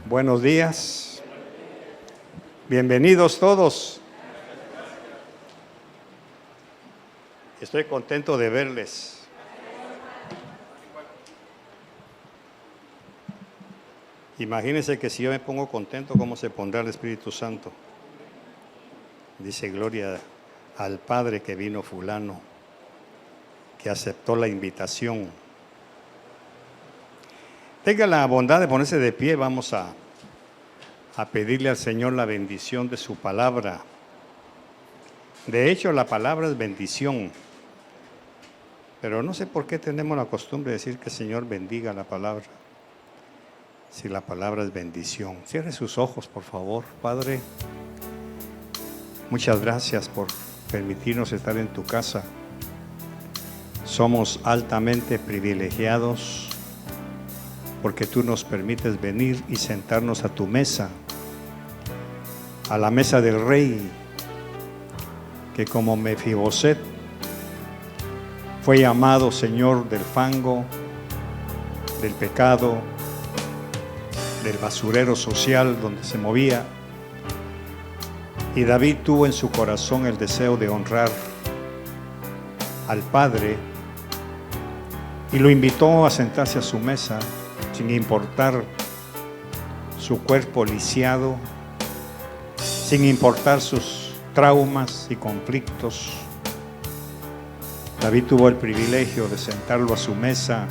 Buenos días, bienvenidos todos. Estoy contento de verles. Imagínense que si yo me pongo contento, ¿cómo se pondrá el Espíritu Santo? Dice gloria al Padre que vino fulano, que aceptó la invitación. Tenga la bondad de ponerse de pie, vamos a pedirle al Señor la bendición de su palabra. De hecho, la palabra es bendición, pero no sé por qué tenemos la costumbre de decir que el Señor bendiga la palabra, si la palabra es bendición. Cierre sus ojos, por favor. Padre, muchas gracias por permitirnos estar en tu casa. Somos altamente privilegiados porque tú nos permites venir y sentarnos a tu mesa, a la mesa del Rey, que como Mefiboset fue llamado Señor del fango, del pecado, del basurero social donde se movía, y David tuvo en su corazón el deseo de honrar al Padre y lo invitó a sentarse a su mesa, sin importar su cuerpo lisiado, sin importar sus traumas y conflictos. David tuvo el privilegio de sentarlo a su mesa,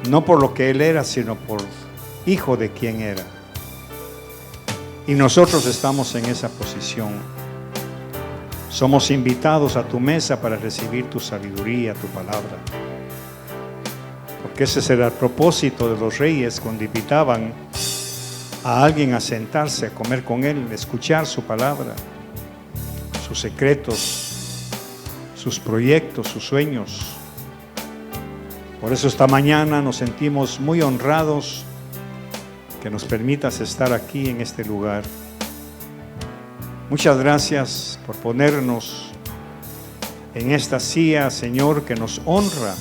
no por lo que él era, sino por hijo de quien era. Y nosotros estamos en esa posición. Somos invitados a tu mesa para recibir tu sabiduría, tu palabra. Porque ese era el propósito de los reyes cuando invitaban a alguien a sentarse, a comer con él, escuchar su palabra, sus secretos, sus proyectos, sus sueños. Por eso esta mañana nos sentimos muy honrados que nos permitas estar aquí en este lugar. Muchas gracias por ponernos en esta silla, Señor, que nos honra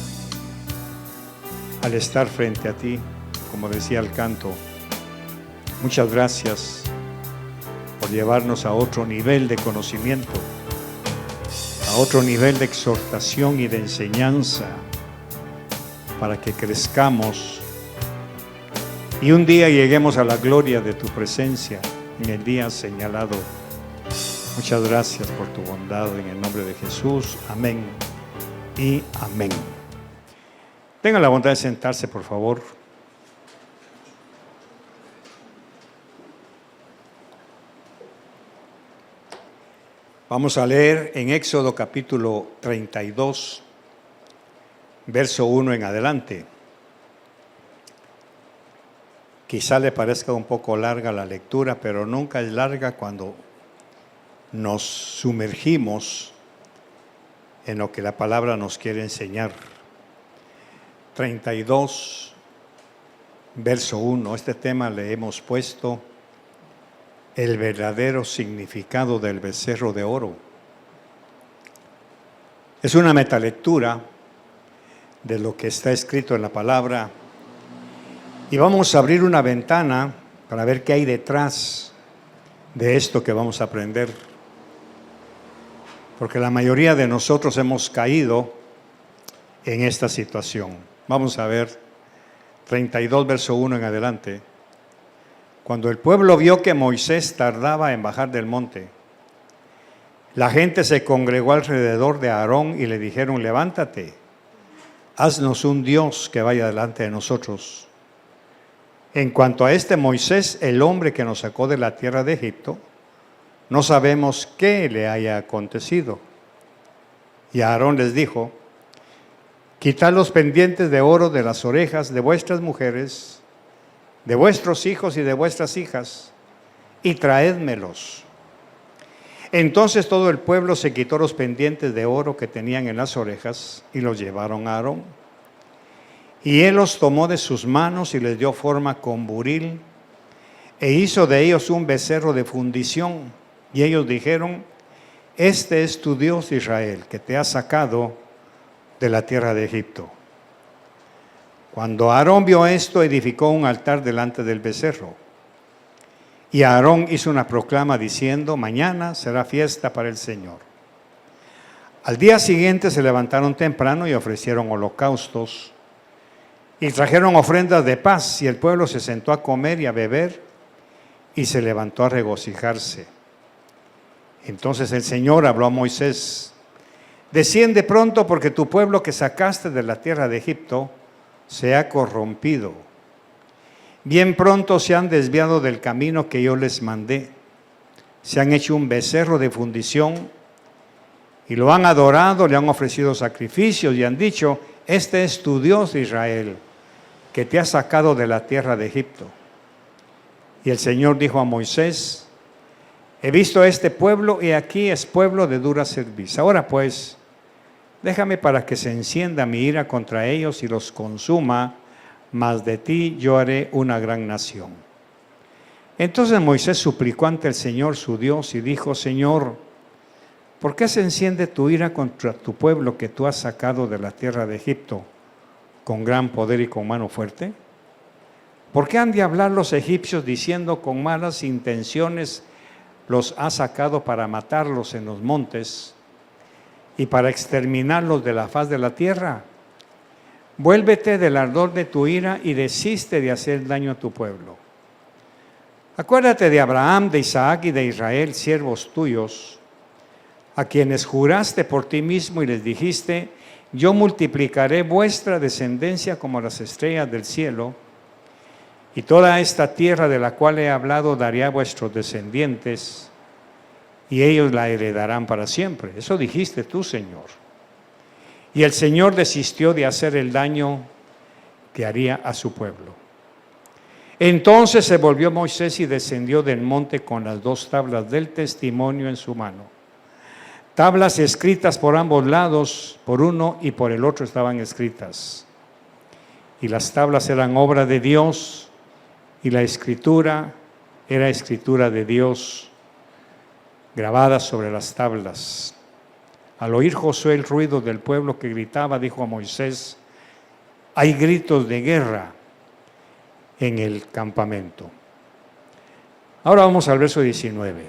al estar frente a ti, como decía el canto. Muchas gracias por llevarnos a otro nivel de conocimiento, a otro nivel de exhortación y de enseñanza, para que crezcamos y un día lleguemos a la gloria de tu presencia en el día señalado. Muchas gracias por tu bondad en el nombre de Jesús. Amén y amén. Tengan la bondad de sentarse, por favor. Vamos a leer en Éxodo capítulo 32, verso 1 en adelante. Quizá le parezca un poco larga la lectura, pero nunca es larga cuando nos sumergimos en lo que la palabra nos quiere enseñar. 32, verso 1. Este tema le hemos puesto el verdadero significado del becerro de oro. Es una metalectura de lo que está escrito en la palabra y vamos a abrir una ventana para ver qué hay detrás de esto que vamos a aprender, porque la mayoría de nosotros hemos caído en esta situación. Vamos a ver 32, verso 1 en adelante. Cuando el pueblo vio que Moisés tardaba en bajar del monte, la gente se congregó alrededor de Aarón y le dijeron: levántate, haznos un Dios que vaya delante de nosotros. En cuanto a este Moisés, el hombre que nos sacó de la tierra de Egipto, no sabemos qué le haya acontecido. Y Aarón les dijo: quitad los pendientes de oro de las orejas de vuestras mujeres, de vuestros hijos y de vuestras hijas, y traédmelos. Entonces todo el pueblo se quitó los pendientes de oro que tenían en las orejas y los llevaron a Aarón. Y él los tomó de sus manos y les dio forma con buril e hizo de ellos un becerro de fundición. Y ellos dijeron: este es tu Dios Israel, que te ha sacado de la tierra de Egipto. Cuando Aarón vio esto, edificó un altar delante del becerro. Y Aarón hizo una proclama diciendo: mañana será fiesta para el Señor. Al día siguiente se levantaron temprano y ofrecieron holocaustos y trajeron ofrendas de paz, y el pueblo se sentó a comer y a beber y se levantó a regocijarse. Entonces el Señor habló a Moisés: desciende pronto, porque tu pueblo que sacaste de la tierra de Egipto se ha corrompido. Bien pronto se han desviado del camino que yo les mandé. Se han hecho un becerro de fundición y lo han adorado, le han ofrecido sacrificios y han dicho: este es tu Dios Israel, que te ha sacado de la tierra de Egipto. Y el Señor dijo a Moisés: he visto a este pueblo y aquí es pueblo de dura cerviz. Ahora pues, déjame para que se encienda mi ira contra ellos y los consuma, mas de ti yo haré una gran nación. Entonces Moisés suplicó ante el Señor su Dios y dijo: Señor, ¿por qué se enciende tu ira contra tu pueblo que tú has sacado de la tierra de Egipto con gran poder y con mano fuerte? ¿Por qué han de hablar los egipcios diciendo: con malas intenciones los ha sacado para matarlos en los montes y para exterminarlos de la faz de la tierra? Vuélvete del ardor de tu ira y desiste de hacer daño a tu pueblo. Acuérdate de Abraham, de Isaac y de Israel, siervos tuyos, a quienes juraste por ti mismo y les dijiste: yo multiplicaré vuestra descendencia como las estrellas del cielo, y toda esta tierra de la cual he hablado daré a vuestros descendientes, y ellos la heredarán para siempre. Eso dijiste tú, Señor. Y el Señor desistió de hacer el daño que haría a su pueblo. Entonces se volvió Moisés y descendió del monte con las 2 tablas del testimonio en su mano. Tablas escritas por ambos lados, por uno y por el otro estaban escritas. Y las tablas eran obra de Dios, y la escritura era escritura de Dios, grabada sobre las tablas. Al oír Josué el ruido del pueblo que gritaba, dijo a Moisés: hay gritos de guerra en el campamento. Ahora vamos al verso 19.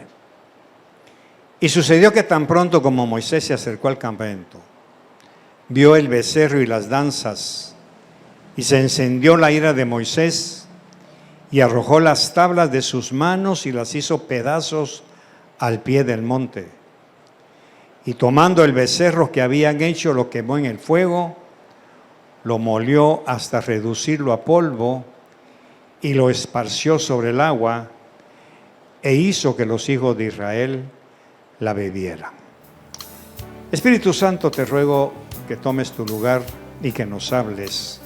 Y sucedió que tan pronto como Moisés se acercó al campamento, vio el becerro y las danzas, y se encendió la ira de Moisés, y arrojó las tablas de sus manos y las hizo pedazos al pie del monte. Y tomando el becerro que habían hecho, lo quemó en el fuego, lo molió hasta reducirlo a polvo y lo esparció sobre el agua, e hizo que los hijos de Israel la bebieran. Espíritu Santo, te ruego que tomes tu lugar y que nos hables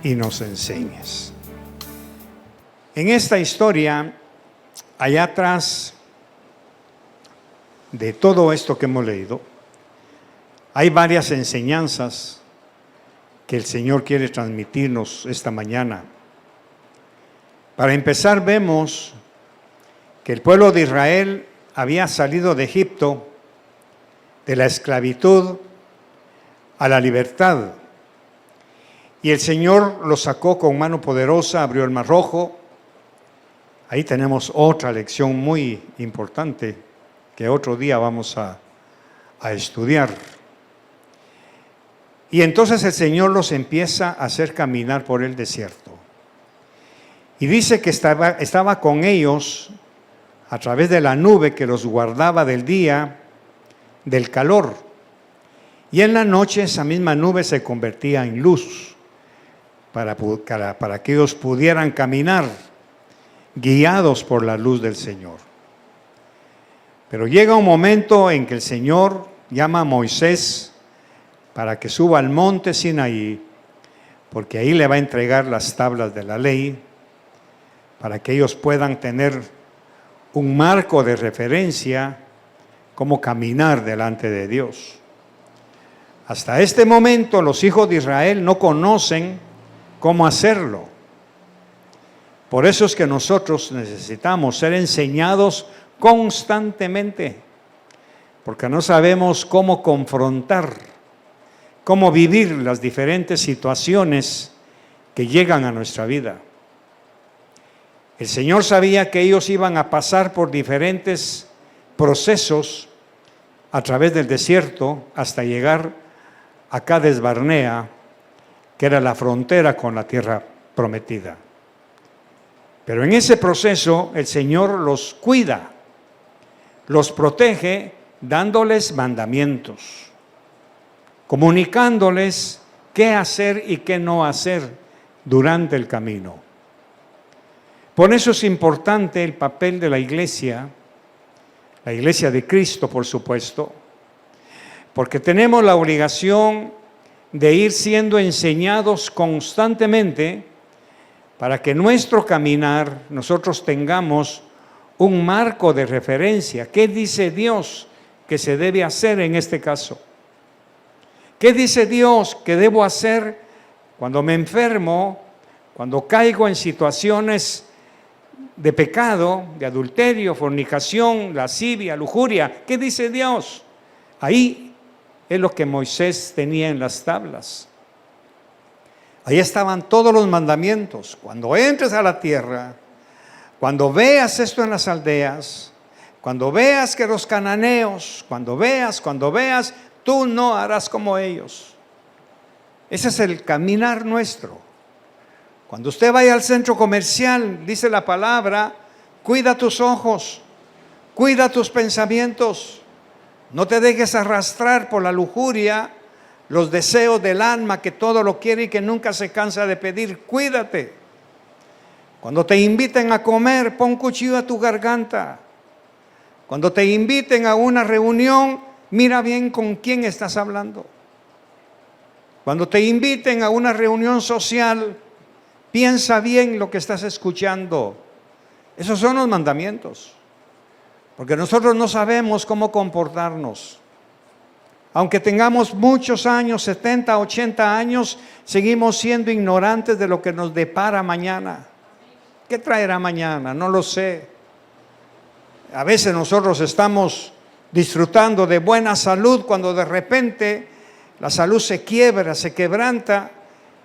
y nos enseñes. En esta historia, allá atrás de todo esto que hemos leído, hay varias enseñanzas que el Señor quiere transmitirnos esta mañana. Para empezar, vemos que el pueblo de Israel había salido de Egipto, de la esclavitud a la libertad. Y el Señor los sacó con mano poderosa, abrió el Mar Rojo. Ahí tenemos otra lección muy importante que otro día vamos a estudiar. Y entonces el Señor los empieza a hacer caminar por el desierto. Y dice que estaba con ellos a través de la nube que los guardaba del día, del calor. Y en la noche esa misma nube se convertía en luz para que ellos pudieran caminar guiados por la luz del Señor. Pero llega un momento en que el Señor llama a Moisés para que suba al monte Sinaí, porque ahí le va a entregar las tablas de la ley, para que ellos puedan tener un marco de referencia cómo caminar delante de Dios. Hasta este momento los hijos de Israel no conocen cómo hacerlo. Por eso es que nosotros necesitamos ser enseñados constantemente, porque no sabemos cómo confrontar, cómo vivir las diferentes situaciones que llegan a nuestra vida. El Señor sabía que ellos iban a pasar por diferentes procesos a través del desierto hasta llegar a Cades Barnea, que era la frontera con la tierra prometida. Pero en ese proceso el Señor los cuida, los protege, dándoles mandamientos, comunicándoles qué hacer y qué no hacer durante el camino. Por eso es importante el papel de la iglesia de Cristo, por supuesto, porque tenemos la obligación de ir siendo enseñados constantemente para que nuestro caminar nosotros tengamos un marco de referencia. ¿Qué dice Dios que se debe hacer en este caso? ¿Qué dice Dios que debo hacer cuando me enfermo, cuando caigo en situaciones de pecado, de adulterio, fornicación, lascivia, lujuria? ¿Qué dice Dios? Ahí es lo que Moisés tenía en las tablas. Ahí estaban todos los mandamientos. Cuando entres a la tierra, cuando veas esto en las aldeas, cuando veas que los cananeos, cuando veas, tú no harás como ellos. Ese es el caminar nuestro. Cuando usted vaya al centro comercial, dice la palabra, cuida tus ojos, cuida tus pensamientos. No te dejes arrastrar por la lujuria, los deseos del alma que todo lo quiere y que nunca se cansa de pedir. Cuídate. Cuando te inviten a comer, pon cuchillo a tu garganta. Cuando te inviten a una reunión, mira bien con quién estás hablando. Cuando te inviten a una reunión social, piensa bien lo que estás escuchando. Esos son los mandamientos. Porque nosotros no sabemos cómo comportarnos. Aunque tengamos muchos años, 70, 80 años, seguimos siendo ignorantes de lo que nos depara mañana. ¿Qué traerá mañana? No lo sé. A veces nosotros estamos disfrutando de buena salud cuando de repente la salud se quiebra, se quebranta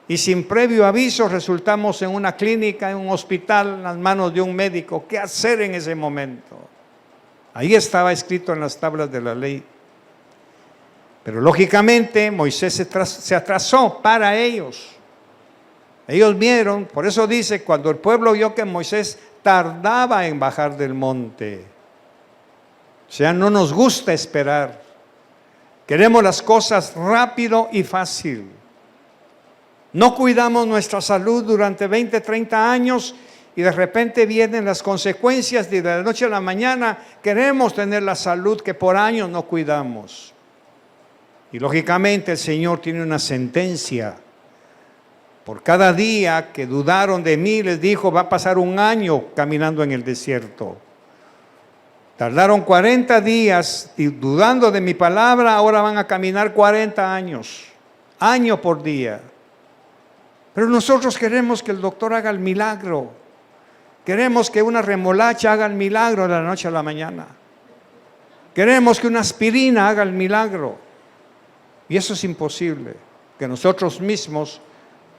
y sin previo aviso resultamos en una clínica, en un hospital, en las manos de un médico. ¿Qué hacer en ese momento? Ahí estaba escrito en las tablas de la ley. Pero lógicamente Moisés se atrasó para ellos. Ellos vieron, por eso dice, cuando el pueblo vio que Moisés tardaba en bajar del monte. O sea, no nos gusta esperar. Queremos las cosas rápido y fácil. No cuidamos nuestra salud durante 20, 30 años y de repente vienen las consecuencias de la noche a la mañana. Queremos tener la salud que por años no cuidamos. Y lógicamente el Señor tiene una sentencia. Por cada día que dudaron de mí, les dijo, va a pasar un año caminando en el desierto. Tardaron 40 días dudando de mi palabra, ahora van a caminar 40 años, año por día. Pero nosotros queremos que el doctor haga el milagro. Queremos que una remolacha haga el milagro de la noche a la mañana. Queremos que una aspirina haga el milagro. Y eso es imposible, que nosotros mismos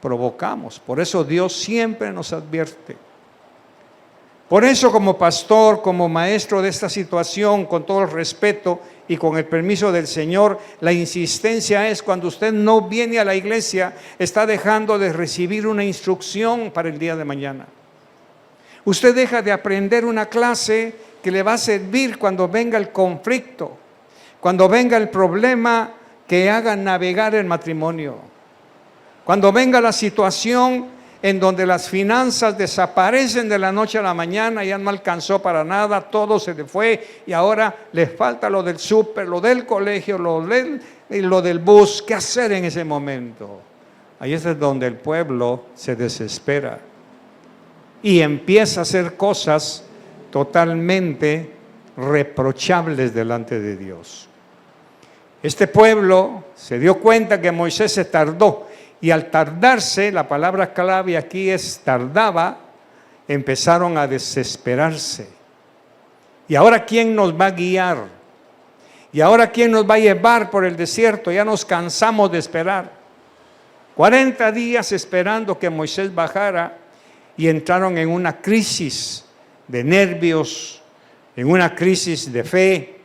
provocamos. Por eso Dios siempre nos advierte. Por eso como pastor, como maestro de esta situación, con todo el respeto y con el permiso del Señor, la insistencia es cuando usted no viene a la iglesia, está dejando de recibir una instrucción para el día de mañana. Usted deja de aprender una clase que le va a servir cuando venga el conflicto, cuando venga el problema que haga navegar el matrimonio, cuando venga la situación en donde las finanzas desaparecen de la noche a la mañana, ya no alcanzó para nada, todo se le fue y ahora le falta lo del súper, lo del colegio, lo del bus. ¿Qué hacer en ese momento? Ahí es donde el pueblo se desespera y empieza a hacer cosas totalmente reprochables delante de Dios. Este pueblo se dio cuenta que Moisés se tardó, y al tardarse, la palabra clave aquí es tardaba, empezaron a desesperarse. ¿Y ahora quién nos va a guiar? ¿Y ahora quién nos va a llevar por el desierto? Ya nos cansamos de esperar. 40 días esperando que Moisés bajara, y entraron en una crisis de nervios, en una crisis de fe,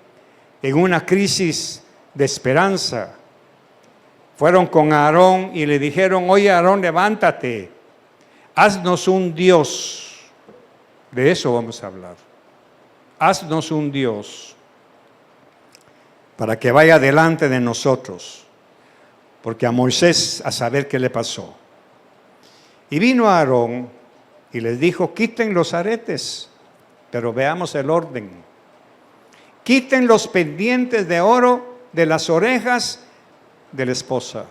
en una crisis de esperanza. Fueron con Aarón y le dijeron: oye, Aarón, levántate, haznos un Dios. De eso vamos a hablar. Haznos un Dios para que vaya delante de nosotros, porque a Moisés a saber qué le pasó. Y vino Aarón y les dijo: quiten los aretes, pero veamos el orden. Quiten los pendientes de oro de las orejas de la esposa.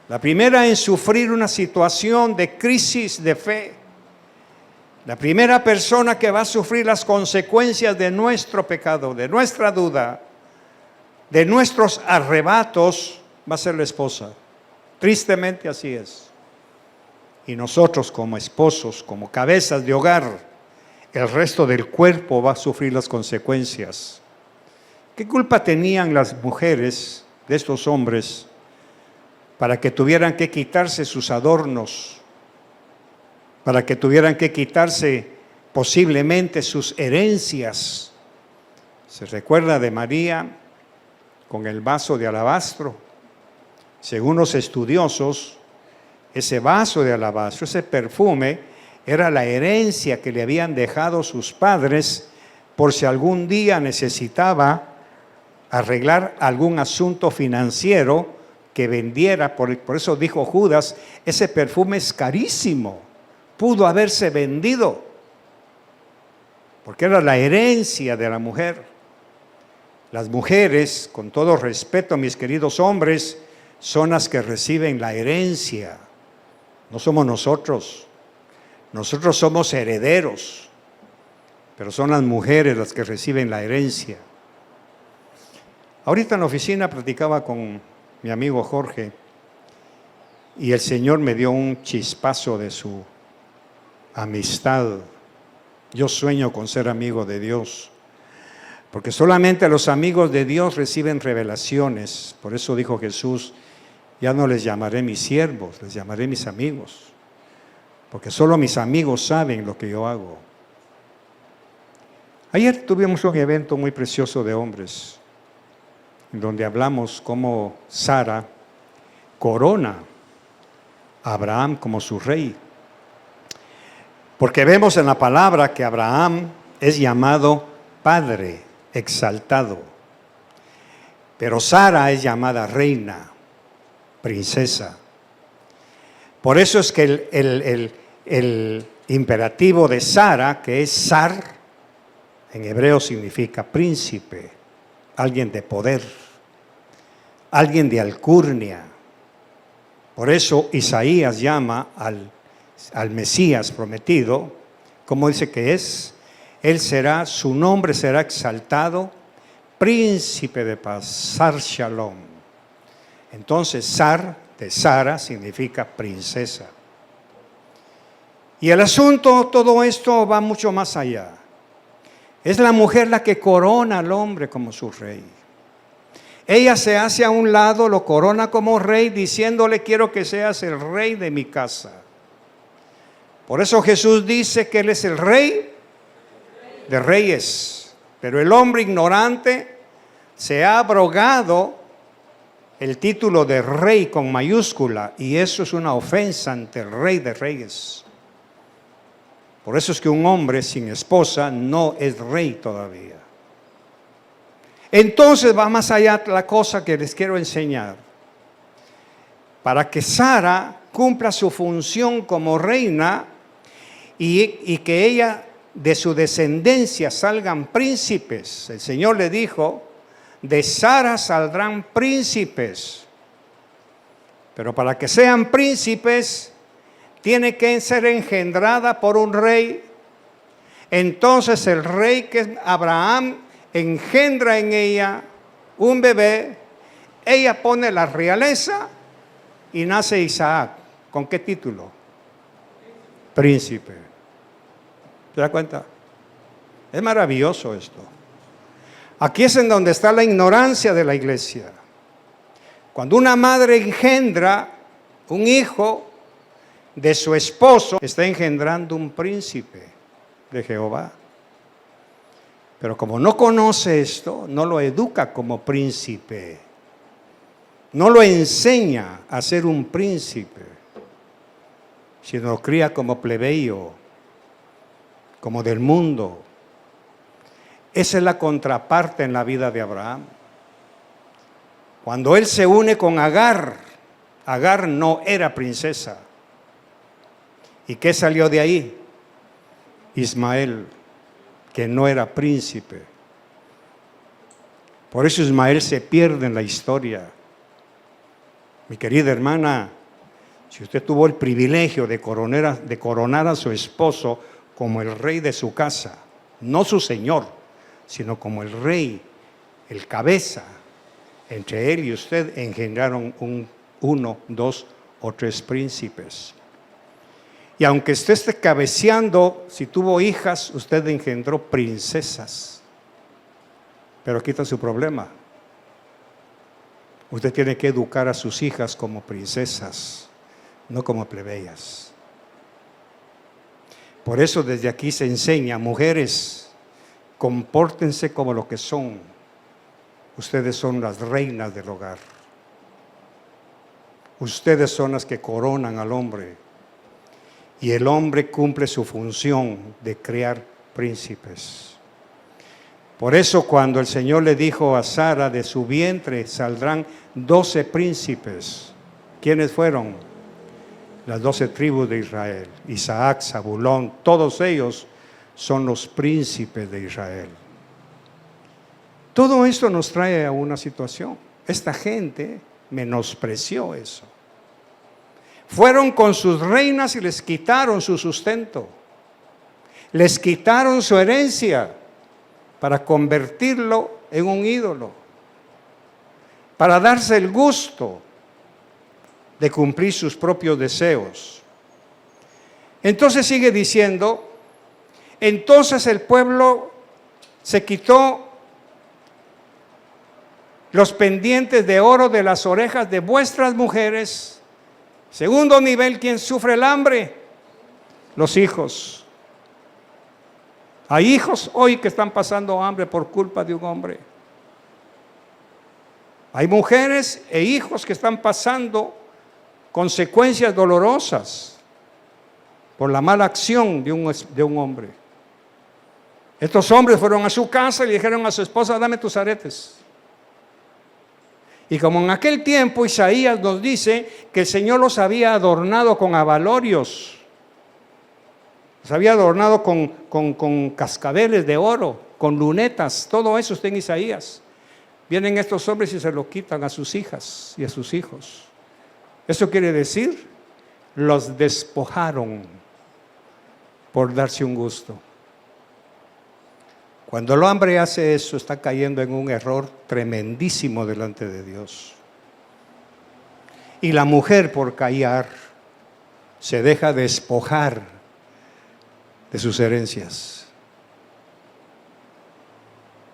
La primera en sufrir una situación de crisis de fe. La primera persona que va a sufrir las consecuencias de nuestro pecado, de nuestra duda, de nuestros arrebatos, va a ser la esposa. Tristemente así es. Y nosotros como esposos, como cabezas de hogar, el resto del cuerpo va a sufrir las consecuencias. ¿Qué culpa tenían las mujeres de estos hombres para que tuvieran que quitarse sus adornos, para que tuvieran que quitarse posiblemente sus herencias? Se recuerda de María con el vaso de alabastro. Según los estudiosos, ese vaso de alabastro, ese perfume, era la herencia que le habían dejado sus padres por si algún día necesitaba arreglar algún asunto financiero que vendiera. Por eso dijo Judas: ese perfume es carísimo, pudo haberse vendido, porque era la herencia de la mujer. Las mujeres, con todo respeto, mis queridos hombres, son las que reciben la herencia, no somos nosotros. Nosotros somos herederos, pero son las mujeres las que reciben la herencia. Ahorita en la oficina platicaba con mi amigo Jorge y el Señor me dio un chispazo de su amistad. Yo sueño con ser amigo de Dios, porque solamente los amigos de Dios reciben revelaciones. Por eso dijo Jesús: ya no les llamaré mis siervos, les llamaré mis amigos, porque solo mis amigos saben lo que yo hago. Ayer tuvimos un evento muy precioso de hombres, en donde hablamos cómo Sara corona a Abraham como su rey. Porque vemos en la palabra que Abraham es llamado padre, exaltado. Pero Sara es llamada reina, princesa. Por eso es que el imperativo de Sara, que es Sar, en hebreo significa príncipe, alguien de poder, alguien de alcurnia. Por eso Isaías llama al Mesías prometido, como dice que es, él será, su nombre será exaltado, príncipe de paz, Sar Shalom. Entonces Sar de Sara significa princesa. Y el asunto, todo esto va mucho más allá. Es la mujer la que corona al hombre como su rey. Ella se hace a un lado, lo corona como rey, diciéndole: quiero que seas el rey de mi casa. Por eso Jesús dice que Él es el rey de reyes. Pero el hombre ignorante se ha abrogado el título de rey con mayúscula, y eso es una ofensa ante el rey de reyes. Por eso es que un hombre sin esposa no es rey todavía. Entonces va más allá la cosa que les quiero enseñar. Para que Sara cumpla su función como reina y que ella, de su descendencia, salgan príncipes. El Señor le dijo: de Sara saldrán príncipes. Pero para que sean príncipes, tiene que ser engendrada por un rey. Entonces el rey, que es Abraham, engendra en ella un bebé. Ella pone la realeza y nace Isaac. ¿Con qué título? Príncipe. ¿Se da cuenta? Es maravilloso esto. Aquí es en donde está la ignorancia de la iglesia. Cuando una madre engendra un hijo de su esposo, está engendrando un príncipe de Jehová. Pero como no conoce esto, no lo educa como príncipe. No lo enseña a ser un príncipe, sino lo cría como plebeyo, como del mundo. Esa es la contraparte en la vida de Abraham. Cuando él se une con Agar, Agar no era princesa. ¿Y qué salió de ahí? Ismael, que no era príncipe. Por eso Ismael se pierde en la historia. Mi querida hermana, si usted tuvo el privilegio de coronar a su esposo como el rey de su casa, no su señor, sino como el rey, el cabeza, entre él y usted engendraron uno, dos o tres príncipes. Y aunque usted esté cabeceando, si tuvo hijas, usted engendró princesas. Pero aquí está su problema. Usted tiene que educar a sus hijas como princesas, no como plebeyas. Por eso desde aquí se enseña, mujeres, compórtense como lo que son. Ustedes son las reinas del hogar. Ustedes son las que coronan al hombre. Y el hombre cumple su función de crear príncipes. Por eso cuando el Señor le dijo a Sara, de su vientre saldrán 12 príncipes. ¿Quiénes fueron? Las 12 tribus de Israel. Isaac, Zabulón, todos ellos son los príncipes de Israel. Todo esto nos trae a una situación. Esta gente menospreció eso. Fueron con sus reinas y les quitaron su sustento. Les quitaron su herencia para convertirlo en un ídolo, para darse el gusto de cumplir sus propios deseos. Entonces sigue diciendo, entonces el pueblo se quitó los pendientes de oro de las orejas de vuestras mujeres. Segundo nivel, ¿quién sufre el hambre? Los hijos. Hay hijos hoy que están pasando hambre por culpa de un hombre. Hay mujeres e hijos que están pasando consecuencias dolorosas por la mala acción de un hombre. Estos hombres fueron a su casa y le dijeron a su esposa, dame tus aretes. Y como en aquel tiempo Isaías nos dice que el Señor los había adornado con abalorios, los había adornado con cascabeles de oro, con lunetas, todo eso está en Isaías. Vienen estos hombres y se lo quitan a sus hijas y a sus hijos. Eso quiere decir, los despojaron por darse un gusto. Cuando el hombre hace eso, está cayendo en un error tremendísimo delante de Dios. Y la mujer, por callar, se deja despojar de sus herencias.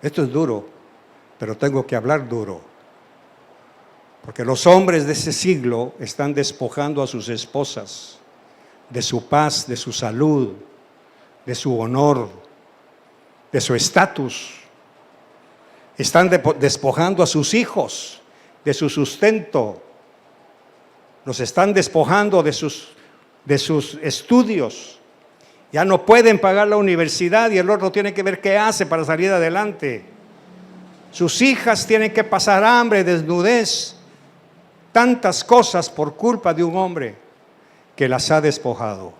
Esto es duro, pero tengo que hablar duro. Porque los hombres de ese siglo están despojando a sus esposas de su paz, de su salud, de su honor, de su estatus. Están despojando a sus hijos de su sustento. Los están despojando de sus estudios. Ya no pueden pagar la universidad y el otro tiene que ver qué hace para salir adelante. Sus hijas tienen que pasar hambre, desnudez, tantas cosas por culpa de un hombre que las ha despojado.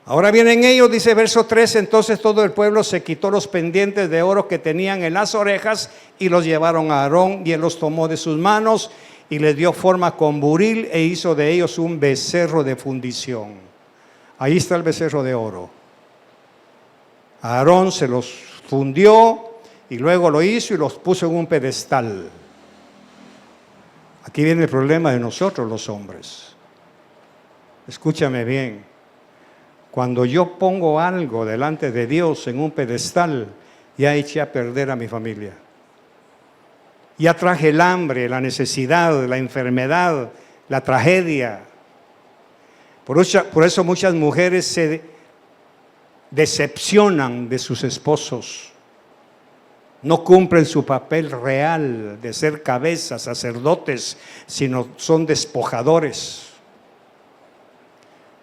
Ahora vienen ellos, dice verso 3, entonces todo el pueblo se quitó los pendientes de oro que tenían en las orejas y los llevaron a Aarón, y él los tomó de sus manos y les dio forma con buril e hizo de ellos un becerro de fundición. Ahí está el becerro de oro. A Aarón se los fundió y luego lo hizo y los puso en un pedestal. Aquí viene el problema de nosotros los hombres. Escúchame bien. Cuando yo pongo algo delante de Dios en un pedestal, ya eché a perder a mi familia. Ya traje el hambre, la necesidad, la enfermedad, la tragedia. Por eso muchas mujeres se decepcionan de sus esposos. No cumplen su papel real de ser cabezas, sacerdotes, sino son despojadores.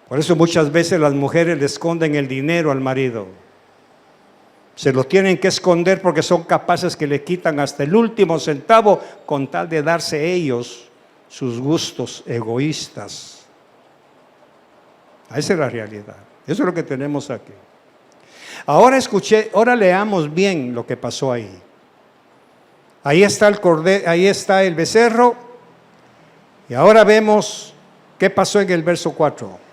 Por eso muchas veces las mujeres le esconden el dinero al marido. Se lo tienen que esconder porque son capaces que le quitan hasta el último centavo con tal de darse ellos sus gustos egoístas. Esa es la realidad. Eso es lo que tenemos aquí. Ahora leamos bien lo que pasó ahí. Ahí está el cordero, ahí está el becerro. Y ahora vemos qué pasó en el verso 4.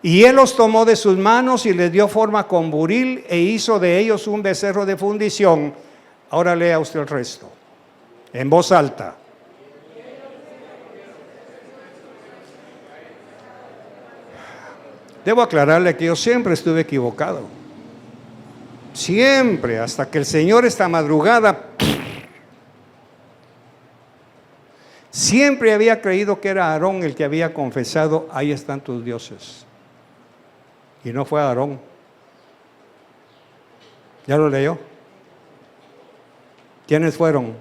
Y él los tomó de sus manos y les dio forma con buril e hizo de ellos un becerro de fundición. Ahora lea usted el resto, en voz alta. Debo aclararle que yo siempre estuve equivocado. Siempre, hasta que el Señor esta madrugada, siempre había creído que era Aarón el que había confesado, ahí están tus dioses. Y no fue Aarón. ¿Ya lo leyó? ¿Quiénes fueron?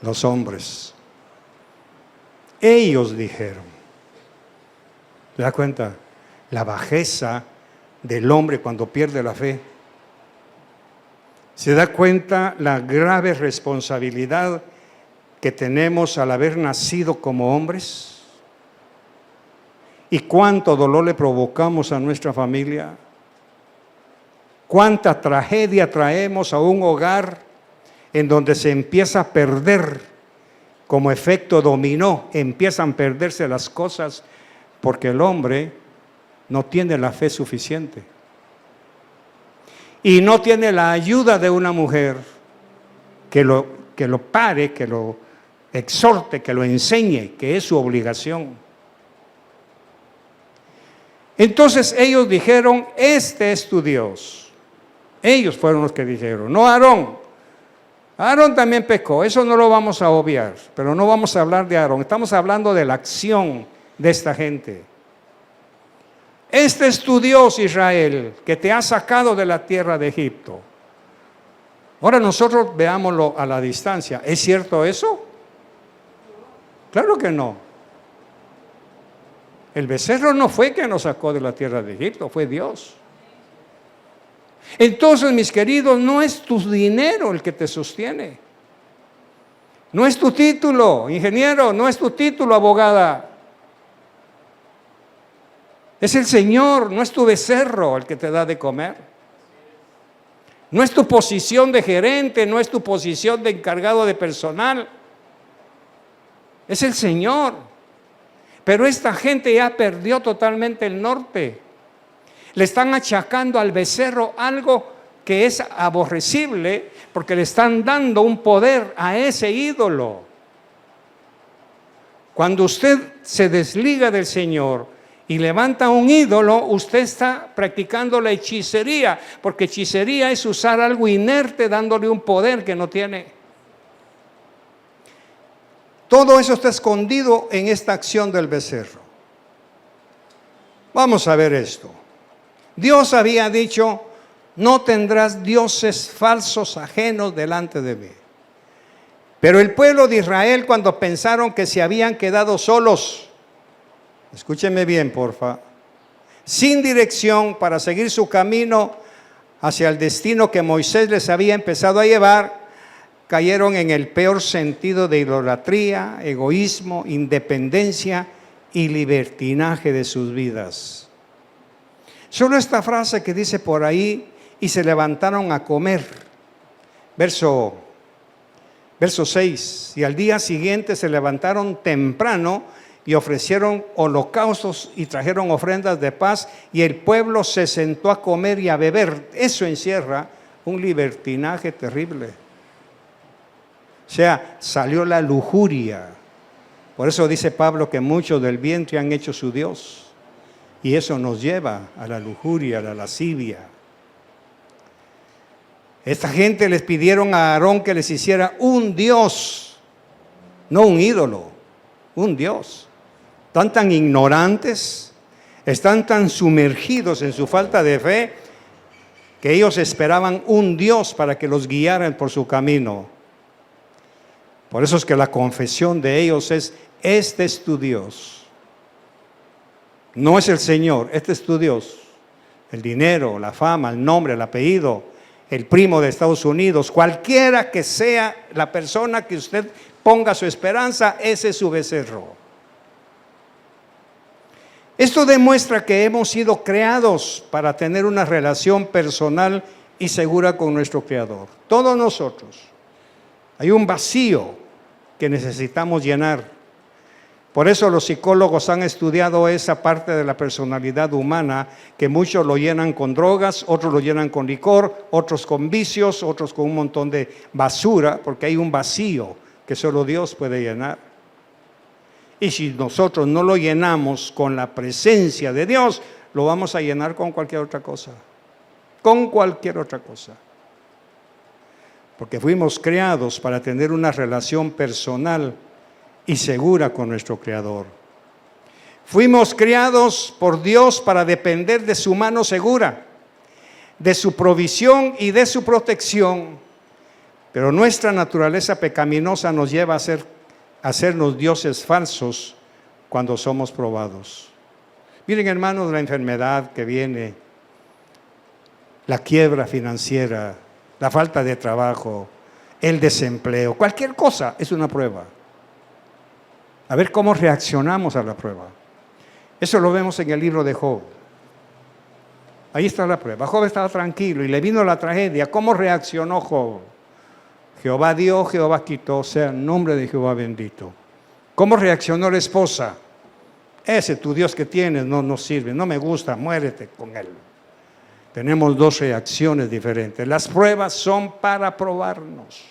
Los hombres. Ellos dijeron. ¿Se da cuenta? La bajeza del hombre cuando pierde la fe. ¿Se da cuenta la grave responsabilidad que tenemos al haber nacido como hombres? ¿Y cuánto dolor le provocamos a nuestra familia? ¿Cuánta tragedia traemos a un hogar en donde se empieza a perder, como efecto dominó, empiezan a perderse las cosas porque el hombre no tiene la fe suficiente y no tiene la ayuda de una mujer que lo pare, que lo exhorte, que lo enseñe, que es su obligación. Entonces ellos dijeron, este es tu Dios. Ellos fueron los que dijeron, no Aarón. Aarón también pecó, eso no lo vamos a obviar, pero no vamos a hablar de Aarón, estamos hablando de la acción de esta gente. Este es tu Dios, Israel, que te ha sacado de la tierra de Egipto. Ahora nosotros veámoslo a la distancia. ¿Es cierto eso? Claro que no. El becerro no fue quien nos sacó de la tierra de Egipto, fue Dios. Entonces, mis queridos, no es tu dinero el que te sostiene. No es tu título, ingeniero, no es tu título, abogada. Es el Señor, no es tu becerro el que te da de comer. No es tu posición de gerente, no es tu posición de encargado de personal. Es el Señor. Pero esta gente ya perdió totalmente el norte. Le están achacando al becerro algo que es aborrecible porque le están dando un poder a ese ídolo. Cuando usted se desliga del Señor y levanta un ídolo, usted está practicando la hechicería, porque hechicería es usar algo inerte dándole un poder que no tiene. Todo eso está escondido en esta acción del becerro. Vamos a ver esto. Dios había dicho, no tendrás dioses falsos ajenos delante de mí. Pero el pueblo de Israel, cuando pensaron que se habían quedado solos, escúcheme bien, porfa, sin dirección para seguir su camino hacia el destino que Moisés les había empezado a llevar, cayeron en el peor sentido de idolatría, egoísmo, independencia y libertinaje de sus vidas. Solo esta frase que dice por ahí, y se levantaron a comer. Verso 6, y al día siguiente se levantaron temprano y ofrecieron holocaustos y trajeron ofrendas de paz, y el pueblo se sentó a comer y a beber. Eso encierra un libertinaje terrible. O sea, salió la lujuria. Por eso dice Pablo que muchos del vientre han hecho su Dios. Y eso nos lleva a la lujuria, a la lascivia. Esta gente les pidieron a Aarón que les hiciera un Dios, no un ídolo, un Dios. Están tan ignorantes, están tan sumergidos en su falta de fe, que ellos esperaban un Dios para que los guiaran por su camino. Por eso es que la confesión de ellos es: este es tu Dios. No es el Señor, este es tu Dios. El dinero, la fama, el nombre, el apellido, el primo de Estados Unidos, cualquiera que sea la persona que usted ponga su esperanza, ese es su becerro. Esto demuestra que hemos sido creados para tener una relación personal y segura con nuestro Creador. Todos nosotros. Hay un vacío que necesitamos llenar. Por eso los psicólogos han estudiado esa parte de la personalidad humana, que muchos lo llenan con drogas, otros lo llenan con licor, otros con vicios, otros con un montón de basura, porque hay un vacío que solo Dios puede llenar. Y si nosotros no lo llenamos con la presencia de Dios, lo vamos a llenar con cualquier otra cosa. Con cualquier otra cosa. Porque fuimos creados para tener una relación personal y segura con nuestro Creador. Fuimos creados por Dios para depender de su mano segura, de su provisión y de su protección. Pero nuestra naturaleza pecaminosa nos lleva a hacernos dioses falsos cuando somos probados. Miren, hermanos, la enfermedad que viene, la quiebra financiera, la falta de trabajo, el desempleo, cualquier cosa es una prueba. A ver cómo reaccionamos a la prueba. Eso lo vemos en el libro de Job. Ahí está la prueba. Job estaba tranquilo y le vino la tragedia. ¿Cómo reaccionó Job? Jehová dio, Jehová quitó, sea el nombre de Jehová bendito. ¿Cómo reaccionó la esposa? Ese tu Dios que tienes no sirve, no me gusta, muérete con él. Tenemos dos reacciones diferentes. Las pruebas son para probarnos.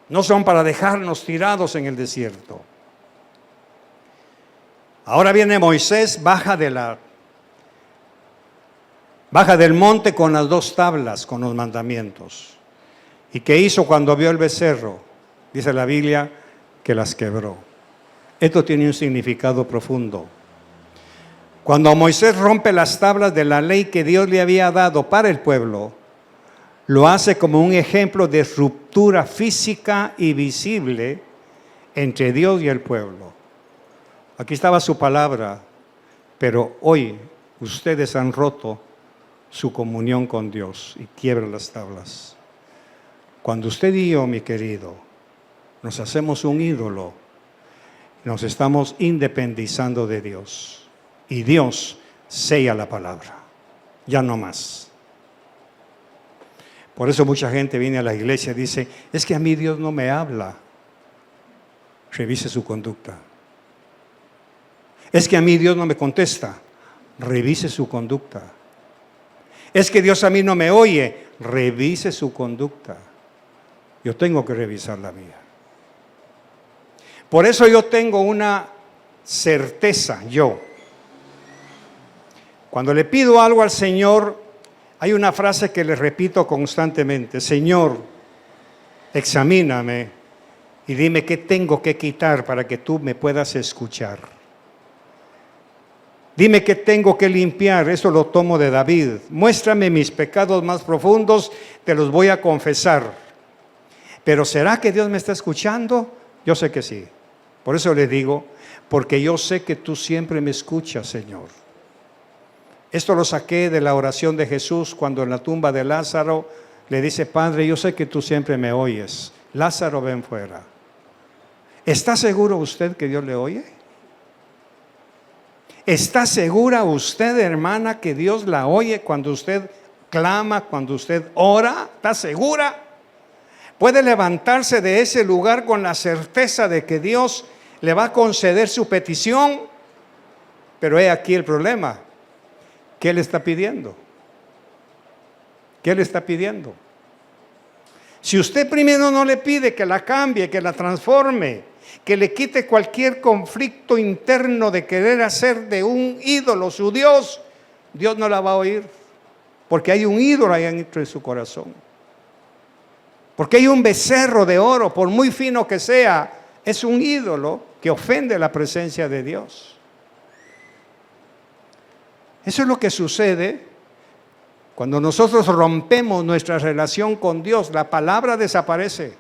No son para dejarnos tirados en el desierto. Ahora viene Moisés, baja del monte con las 2 tablas, con los mandamientos. ¿Y qué hizo cuando vio el becerro? Dice la Biblia que las quebró. Esto tiene un significado profundo. Cuando Moisés rompe las tablas de la ley que Dios le había dado para el pueblo, lo hace como un ejemplo de ruptura física y visible entre Dios y el pueblo. Aquí estaba su palabra, pero hoy ustedes han roto su comunión con Dios y quiebran las tablas. Cuando usted y yo, mi querido, nos hacemos un ídolo, nos estamos independizando de Dios. Y Dios sella la palabra, ya no más. Por eso mucha gente viene a la iglesia y dice: es que a mí Dios no me habla. Revise su conducta. Es que a mí Dios no me contesta. Revise su conducta. Es que Dios a mí no me oye. Revise su conducta. Yo tengo que revisar la mía. Por eso yo tengo una certeza, cuando le pido algo al Señor, hay una frase que le repito constantemente: Señor, examíname y dime qué tengo que quitar para que tú me puedas escuchar. Dime qué tengo que limpiar, eso lo tomo de David. Muéstrame mis pecados más profundos, te los voy a confesar. Pero ¿será que Dios me está escuchando? Yo sé que sí. Por eso le digo, porque yo sé que tú siempre me escuchas, Señor. Esto lo saqué de la oración de Jesús cuando en la tumba de Lázaro le dice: Padre, yo sé que tú siempre me oyes. Lázaro, ven fuera. ¿Está seguro usted que Dios le oye? ¿Está segura usted, hermana, que Dios la oye cuando usted clama, cuando usted ora? ¿Está segura? ¿Puede levantarse de ese lugar con la certeza de que Dios le va a conceder su petición, pero he aquí el problema. ¿Qué le está pidiendo? ¿Qué le está pidiendo? Si usted primero no le pide que la cambie, que la transforme, que le quite cualquier conflicto interno de querer hacer de un ídolo su Dios, Dios no la va a oír, porque hay un ídolo ahí dentro de su corazón. Porque hay un becerro de oro, por muy fino que sea, es un ídolo que ofende la presencia de Dios. Eso es lo que sucede cuando nosotros rompemos nuestra relación con Dios. La palabra desaparece.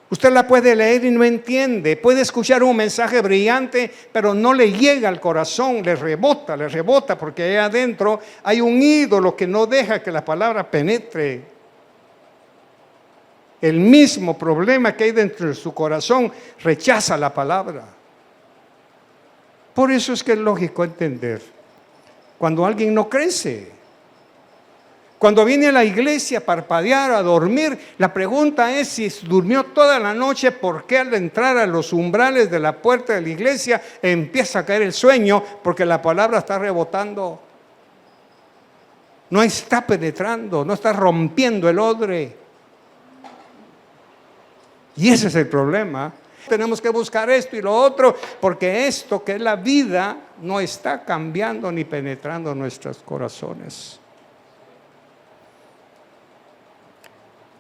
Usted la puede leer y no entiende, puede escuchar un mensaje brillante, pero no le llega al corazón, le rebota, porque ahí adentro hay un ídolo que no deja que la palabra penetre. El mismo problema que hay dentro de su corazón rechaza la palabra. Por eso es que es lógico entender, cuando alguien no crece, cuando viene a la iglesia a parpadear, a dormir, la pregunta es si durmió toda la noche, ¿por qué al entrar a los umbrales de la puerta de la iglesia empieza a caer el sueño? Porque la palabra está rebotando, no está penetrando, no está rompiendo el odre. Y ese es el problema. Tenemos que buscar esto y lo otro, porque esto que es la vida no está cambiando ni penetrando nuestros corazones.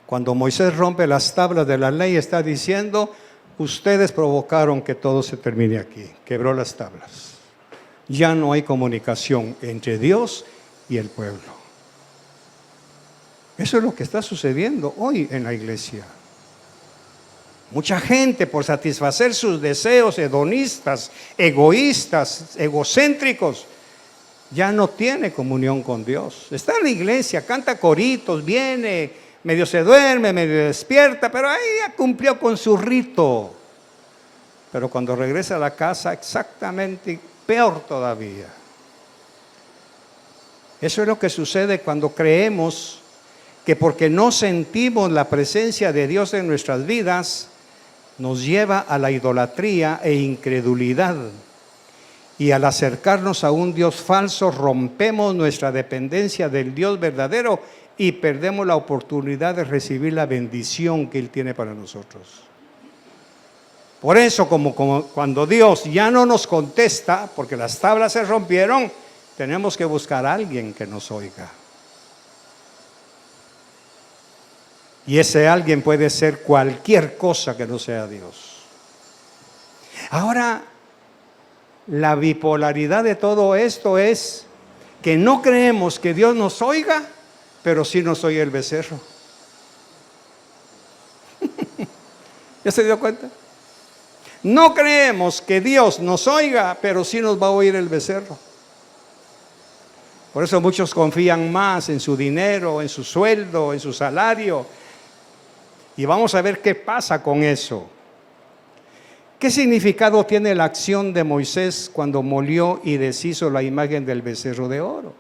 Cuando Moisés rompe las tablas de la ley, está diciendo, ustedes provocaron que todo se termine aquí. Quebró las tablas. Ya no hay comunicación entre Dios y el pueblo. Eso es lo que está sucediendo hoy en la iglesia. Mucha gente, por satisfacer sus deseos hedonistas, egoístas, egocéntricos, ya no tiene comunión con Dios. Está en la iglesia, canta coritos, viene, medio se duerme, medio despierta, pero ahí ya cumplió con su rito. Pero cuando regresa a la casa, exactamente peor todavía. Eso es lo que sucede cuando creemos que porque no sentimos la presencia de Dios en nuestras vidas, nos lleva a la idolatría e incredulidad. Y al acercarnos a un Dios falso, rompemos nuestra dependencia del Dios verdadero y perdemos la oportunidad de recibir la bendición que Él tiene para nosotros. Por eso, como cuando Dios ya no nos contesta, porque las tablas se rompieron, tenemos que buscar a alguien que nos oiga. Y ese alguien puede ser cualquier cosa que no sea Dios. Ahora, la bipolaridad de todo esto es que no creemos que Dios nos oiga, pero sí nos oye el becerro. ¿Ya se dio cuenta? No creemos que Dios nos oiga, pero sí nos va a oír el becerro. Por eso muchos confían más en su dinero, en su sueldo, en su salario. Y vamos a ver qué pasa con eso. ¿Qué significado tiene la acción de Moisés cuando molió y deshizo la imagen del becerro de oro?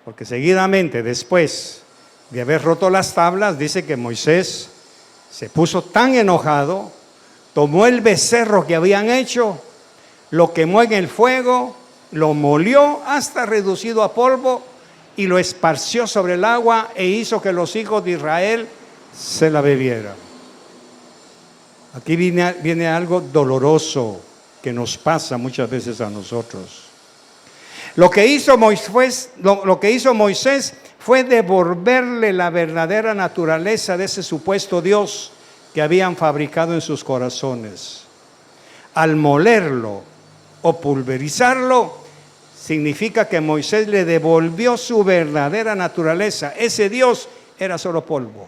Porque seguidamente, después de haber roto las tablas, dice que Moisés se puso tan enojado, tomó el becerro que habían hecho, lo quemó en el fuego, lo molió hasta reducido a polvo y lo esparció sobre el agua e hizo que los hijos de Israel se la bebieran. Aquí viene algo doloroso que nos pasa muchas veces a nosotros. Lo que hizo Moisés fue devolverle la verdadera naturaleza de ese supuesto Dios que habían fabricado en sus corazones. Al molerlo o pulverizarlo, significa que Moisés le devolvió su verdadera naturaleza. Ese Dios era solo polvo.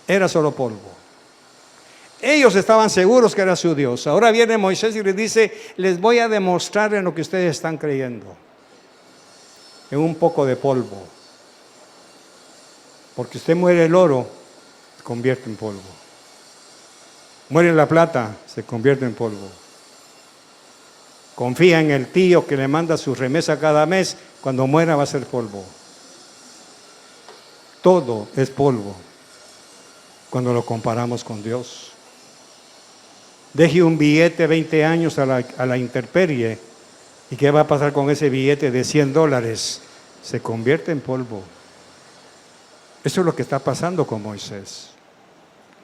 Era solo polvo. Ellos estaban seguros que era su Dios. Ahora viene Moisés y les dice, les voy a demostrar en lo que ustedes están creyendo. En un poco de polvo. Porque usted muere el oro, se convierte en polvo. Muere la plata, se convierte en polvo. Confía en el tío que le manda su remesa cada mes, cuando muera va a ser polvo. Todo es polvo cuando lo comparamos con Dios. Deje un billete 20 años a la intemperie. ¿Y qué va a pasar con ese billete de $100? Se convierte en polvo. Eso es lo que está pasando con Moisés.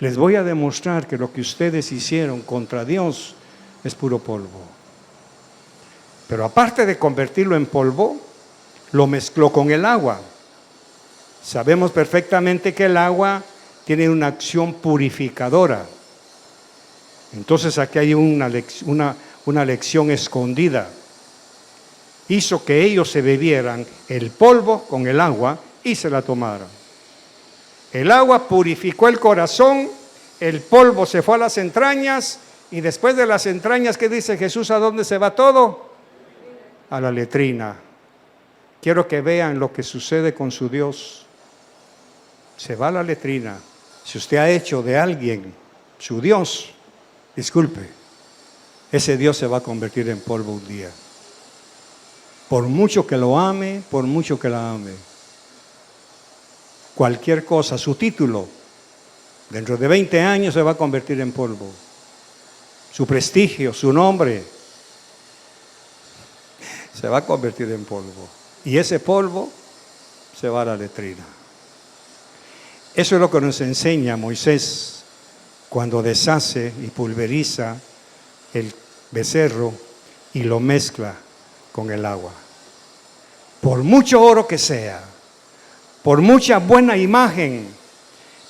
Les voy a demostrar que lo que ustedes hicieron contra Dios es puro polvo. Pero aparte de convertirlo en polvo, lo mezcló con el agua. Sabemos perfectamente que el agua tiene una acción purificadora. Entonces aquí hay una lección escondida. Hizo que ellos se bebieran el polvo con el agua y se la tomaran. El agua purificó el corazón, el polvo se fue a las entrañas, y después de las entrañas, ¿qué dice Jesús? ¿A dónde se va todo? A la letrina. Quiero que vean lo que sucede con su Dios. Se va a la letrina. Si usted ha hecho de alguien su Dios, disculpe, ese Dios se va a convertir en polvo un día. Por mucho que lo ame, por mucho que la ame. Cualquier cosa, su título, dentro de 20 años se va a convertir en polvo. Su prestigio, su nombre, se va a convertir en polvo. Y ese polvo se va a la letrina. Eso es lo que nos enseña Moisés cuando deshace y pulveriza el becerro y lo mezcla con el agua. Por mucho oro que sea, por mucha buena imagen,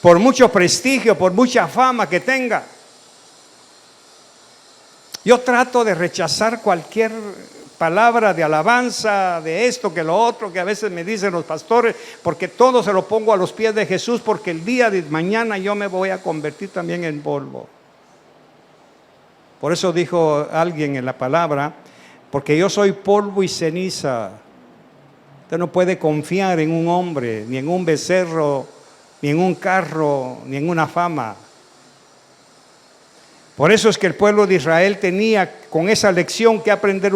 por mucho prestigio, por mucha fama que tenga, yo trato de rechazar cualquier palabra de alabanza, de esto, que lo otro, que a veces me dicen los pastores, porque todo se lo pongo a los pies de Jesús, porque el día de mañana yo me voy a convertir también en polvo. Por eso dijo alguien en la palabra, porque yo soy polvo y ceniza. Usted no puede confiar en un hombre, ni en un becerro, ni en un carro, ni en una fama. Por eso es que el pueblo de Israel tenía con esa lección que aprender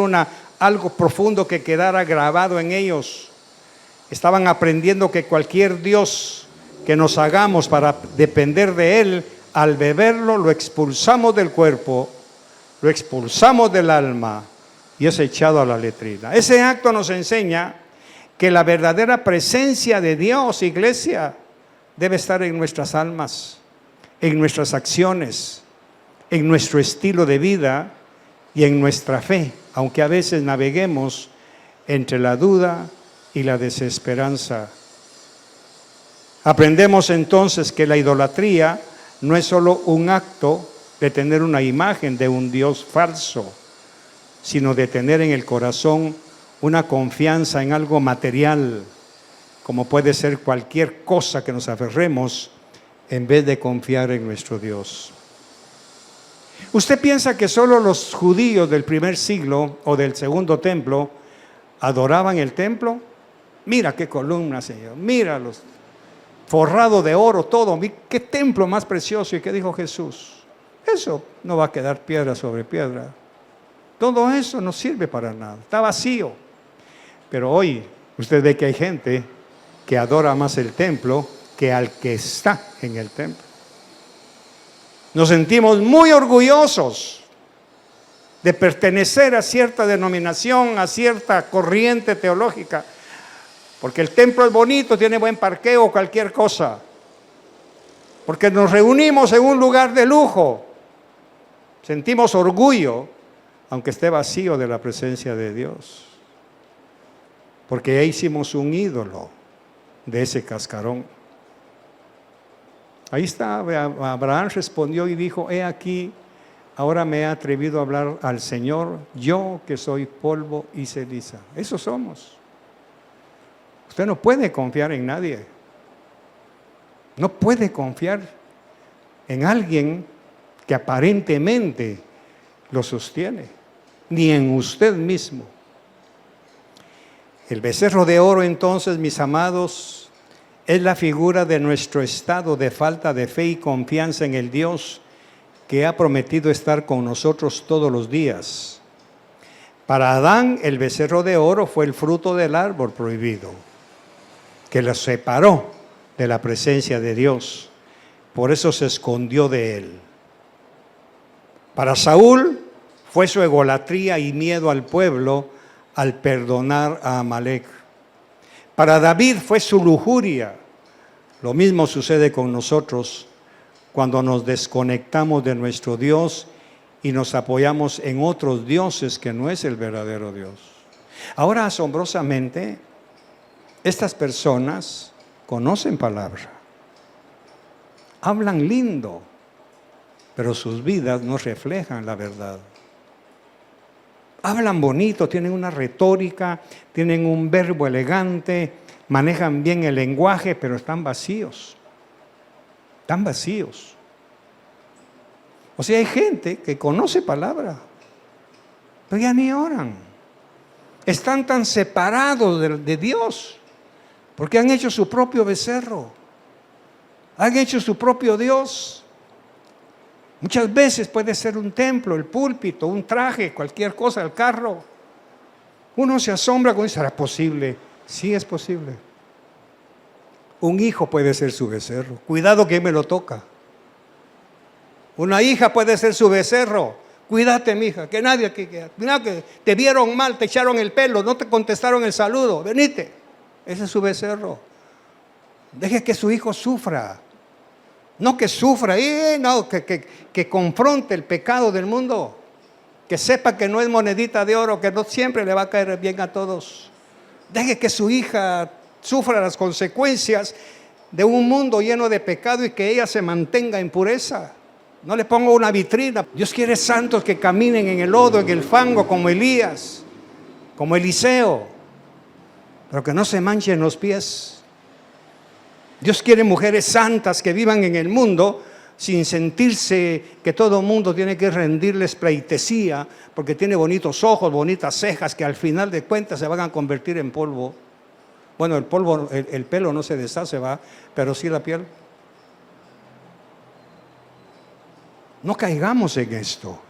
algo profundo que quedara grabado en ellos. Estaban aprendiendo que cualquier Dios que nos hagamos para depender de Él, al beberlo lo expulsamos del cuerpo, lo expulsamos del alma y es echado a la letrina. Ese acto nos enseña que la verdadera presencia de Dios, iglesia, debe estar en nuestras almas, en nuestras acciones, en nuestro estilo de vida y en nuestra fe, aunque a veces naveguemos entre la duda y la desesperanza. Aprendemos entonces que la idolatría no es solo un acto de tener una imagen de un Dios falso, sino de tener en el corazón una confianza en algo material, como puede ser cualquier cosa que nos aferremos, en vez de confiar en nuestro Dios. ¿Usted piensa que solo los judíos del primer siglo o del segundo templo adoraban el templo? Mira qué columnas, Señor, míralos, forrado de oro todo, qué templo más precioso. ¿Y qué dijo Jesús? Eso no va a quedar piedra sobre piedra. Todo eso no sirve para nada, está vacío. Pero hoy usted ve que hay gente que adora más el templo que al que está en el templo. Nos sentimos muy orgullosos de pertenecer a cierta denominación, a cierta corriente teológica, porque el templo es bonito, tiene buen parqueo o cualquier cosa, porque nos reunimos en un lugar de lujo, sentimos orgullo, aunque esté vacío de la presencia de Dios, porque ya hicimos un ídolo de ese cascarón. Ahí está, Abraham respondió y dijo, he aquí, ahora me he atrevido a hablar al Señor, yo que soy polvo y ceniza. Eso somos. Usted no puede confiar en nadie. No puede confiar en alguien que aparentemente lo sostiene, ni en usted mismo. El becerro de oro, entonces, mis amados, es la figura de nuestro estado de falta de fe y confianza en el Dios que ha prometido estar con nosotros todos los días. Para Adán, el becerro de oro fue el fruto del árbol prohibido, que lo separó de la presencia de Dios. Por eso se escondió de él. Para Saúl fue su egolatría y miedo al pueblo al perdonar a Amalek. Para David fue su lujuria. Lo mismo sucede con nosotros cuando nos desconectamos de nuestro Dios y nos apoyamos en otros dioses que no es el verdadero Dios. Ahora, asombrosamente, estas personas conocen palabra, hablan lindo, pero sus vidas no reflejan la verdad. Hablan bonito, tienen una retórica, tienen un verbo elegante, manejan bien el lenguaje, pero están vacíos. Están vacíos. O sea, hay gente que conoce palabra, pero ya ni oran. Están tan separados de Dios, porque han hecho su propio becerro, han hecho su propio Dios. Muchas veces puede ser un templo, el púlpito, un traje, cualquier cosa, el carro. Uno se asombra con eso. ¿Será posible? Sí, es posible. Un hijo puede ser su becerro. Cuidado que me lo toca. Una hija puede ser su becerro. Cuídate, mija, que nadie, que te vieron mal, te echaron el pelo, no te contestaron el saludo. Venite. Ese es su becerro. Deje que su hijo sufra. No que sufra, no, que confronte el pecado del mundo. Que sepa que no es monedita de oro, que no siempre le va a caer bien a todos. Deje que su hija sufra las consecuencias de un mundo lleno de pecado y que ella se mantenga en pureza. No le ponga una vitrina. Dios quiere santos que caminen en el lodo, en el fango, como Elías, como Eliseo, pero que no se manchen los pies. Dios quiere mujeres santas que vivan en el mundo sin sentirse que todo el mundo tiene que rendirles pleitesía porque tiene bonitos ojos, bonitas cejas que al final de cuentas se van a convertir en polvo. Bueno, el polvo, el pelo no se deshace, pero sí la piel. No caigamos en esto.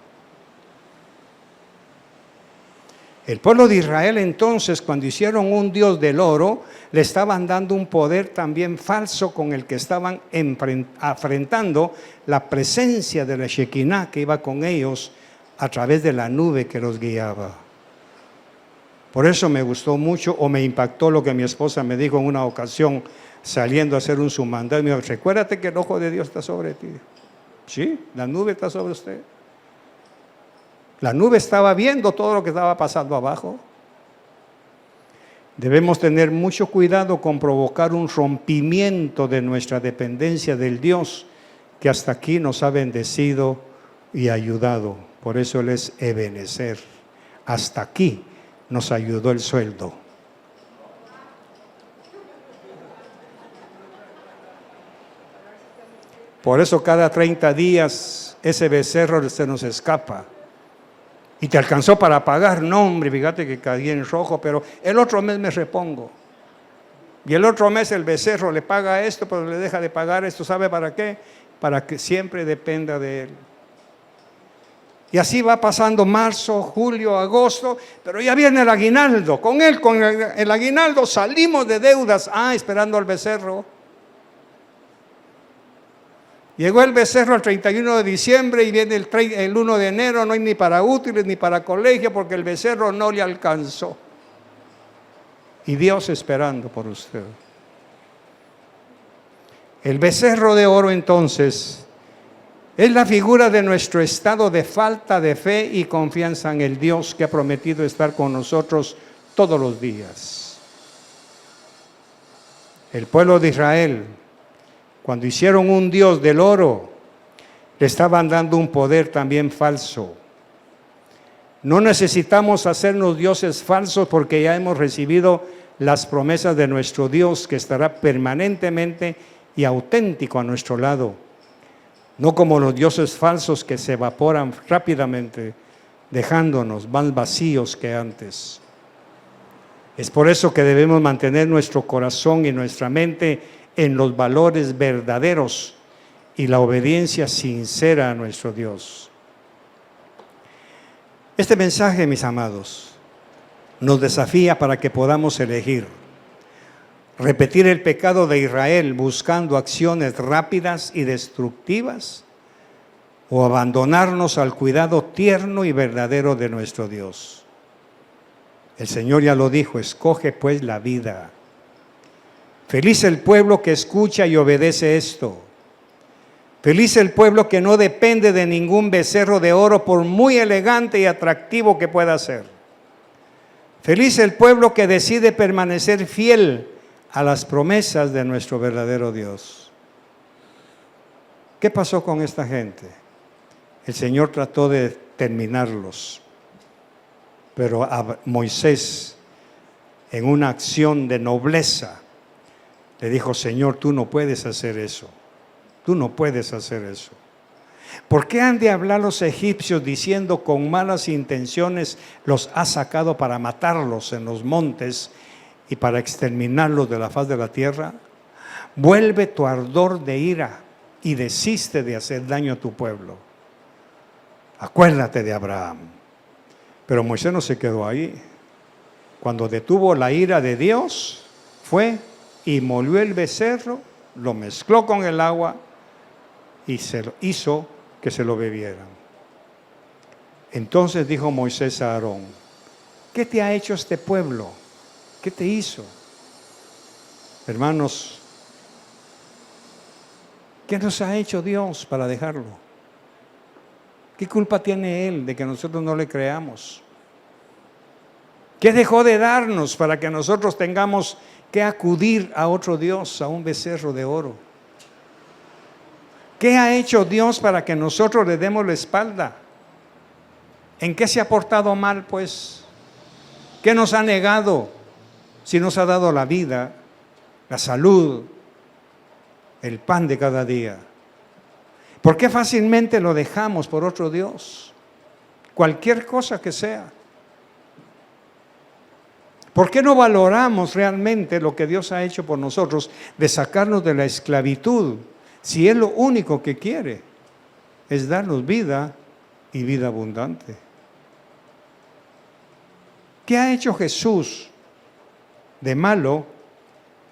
El pueblo de Israel entonces, cuando hicieron un dios del oro, le estaban dando un poder también falso con el que estaban afrentando la presencia de la Shekinah que iba con ellos a través de la nube que los guiaba. Por eso me gustó mucho o me impactó lo que mi esposa me dijo en una ocasión saliendo a hacer un sumandado. Me dijo, recuérdate que el ojo de Dios está sobre ti. Sí, la nube está sobre usted. La nube estaba viendo todo lo que estaba pasando abajo. Debemos tener mucho cuidado con provocar un rompimiento de nuestra dependencia del Dios que hasta aquí nos ha bendecido y ayudado. Por eso Él es Ebenezer. Hasta aquí nos ayudó el sueldo. Por eso cada 30 días ese becerro se nos escapa. Y te alcanzó para pagar. No, hombre, fíjate que caí en rojo, pero el otro mes me repongo. Y el otro mes el becerro le paga esto, pero le deja de pagar esto. ¿Sabe para qué? Para que siempre dependa de él. Y así va pasando marzo, julio, agosto, pero ya viene el aguinaldo. Con el aguinaldo salimos de deudas. Esperando al becerro. Llegó el becerro el 31 de diciembre y viene el 1 de enero, no hay ni para útiles ni para colegio porque el becerro no le alcanzó. Y Dios esperando por usted. El becerro de oro entonces es la figura de nuestro estado de falta de fe y confianza en el Dios que ha prometido estar con nosotros todos los días. El pueblo de Israel, cuando hicieron un dios del oro, le estaban dando un poder también falso. No necesitamos hacernos dioses falsos porque ya hemos recibido las promesas de nuestro Dios que estará permanentemente y auténtico a nuestro lado. No como los dioses falsos que se evaporan rápidamente, dejándonos más vacíos que antes. Es por eso que debemos mantener nuestro corazón y nuestra mente en los valores verdaderos y la obediencia sincera a nuestro Dios. Este mensaje, mis amados, nos desafía para que podamos elegir repetir el pecado de Israel buscando acciones rápidas y destructivas o abandonarnos al cuidado tierno y verdadero de nuestro Dios. El Señor ya lo dijo, escoge pues la vida. Feliz el pueblo que escucha y obedece esto. Feliz el pueblo que no depende de ningún becerro de oro, por muy elegante y atractivo que pueda ser. Feliz el pueblo que decide permanecer fiel a las promesas de nuestro verdadero Dios. ¿Qué pasó con esta gente? El Señor trató de terminarlos, pero a Moisés, en una acción de nobleza, le dijo: Señor, tú no puedes hacer eso. Tú no puedes hacer eso. ¿Por qué han de hablar los egipcios diciendo con malas intenciones los has sacado para matarlos en los montes y para exterminarlos de la faz de la tierra? Vuelve tu ardor de ira y desiste de hacer daño a tu pueblo. Acuérdate de Abraham. Pero Moisés no se quedó ahí. Cuando detuvo la ira de Dios, fue y molió el becerro, lo mezcló con el agua y se lo hizo que se lo bebieran. Entonces dijo Moisés a Aarón: ¿qué te ha hecho este pueblo? ¿Qué te hizo? Hermanos, ¿qué nos ha hecho Dios para dejarlo? ¿Qué culpa tiene Él de que nosotros no le creamos? ¿Qué dejó de darnos para que nosotros tengamos que acudir a otro Dios, a un becerro de oro? ¿Qué ha hecho Dios para que nosotros le demos la espalda? ¿En qué se ha portado mal, pues? ¿Qué nos ha negado? Si nos ha dado la vida, la salud, el pan de cada día. ¿Por qué fácilmente lo dejamos por otro Dios? Cualquier cosa que sea. ¿Por qué no valoramos realmente lo que Dios ha hecho por nosotros de sacarnos de la esclavitud? Si Él lo único que quiere es darnos vida y vida abundante. ¿Qué ha hecho Jesús de malo